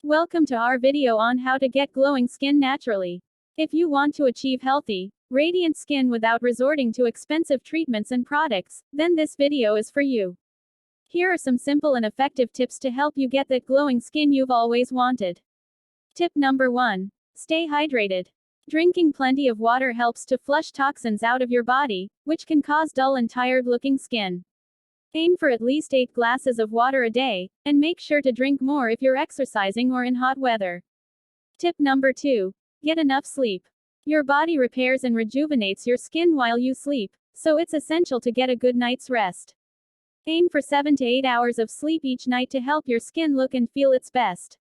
Welcome to our video on how to get glowing skin naturally. If you want to achieve healthy, radiant skin without resorting to expensive treatments and products, then this video is for you. Here are some simple and effective tips to help you get that glowing skin you've always wanted. Tip number 1. Stay hydrated. Drinking plenty of water helps to flush toxins out of your body, which can cause dull and tired looking skin. Aim for at least 8 glasses of water a day, and make sure to drink more if you're exercising or in hot weather. Tip number 2. Get enough sleep. Your body repairs and rejuvenates your skin while you sleep, so it's essential to get a good night's rest. Aim for 7 to 8 hours of sleep each night to help your skin look and feel its best.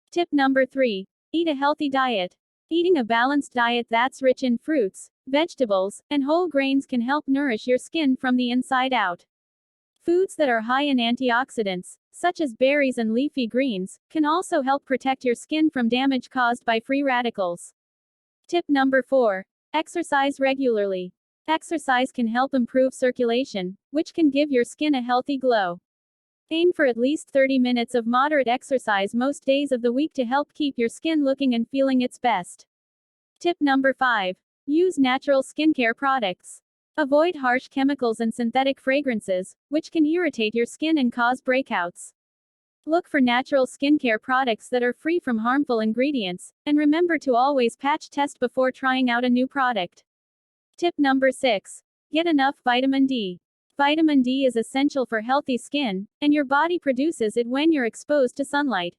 Tip number 3. Eat a healthy diet. Eating a balanced diet that's rich in fruits, vegetables, and whole grains can help nourish your skin from the inside out. Foods that are high in antioxidants, such as berries and leafy greens, can also help protect your skin from damage caused by free radicals. Tip number 4. Exercise regularly. Exercise can help improve circulation, which can give your skin a healthy glow. Aim for at least 30 minutes of moderate exercise most days of the week to help keep your skin looking and feeling its best. Tip number 5. Use natural skincare products. Avoid harsh chemicals and synthetic fragrances, which can irritate your skin and cause breakouts. Look for natural skincare products that are free from harmful ingredients, and remember to always patch test before trying out a new product. Tip number 6. Get enough vitamin D. Vitamin D is essential for healthy skin, and your body produces it when you're exposed to sunlight.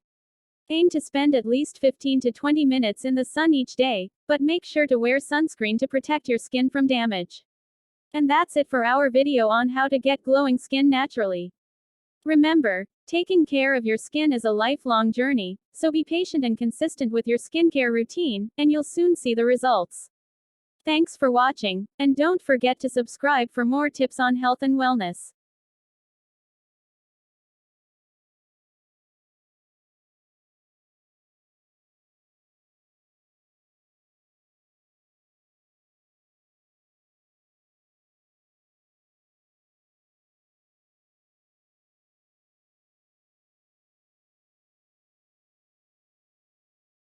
Aim to spend at least 15 to 20 minutes in the sun each day, but make sure to wear sunscreen to protect your skin from damage. And that's it for our video on how to get glowing skin naturally. Remember, taking care of your skin is a lifelong journey, so be patient and consistent with your skincare routine, and you'll soon see the results. Thanks for watching, and don't forget to subscribe for more tips on health and wellness.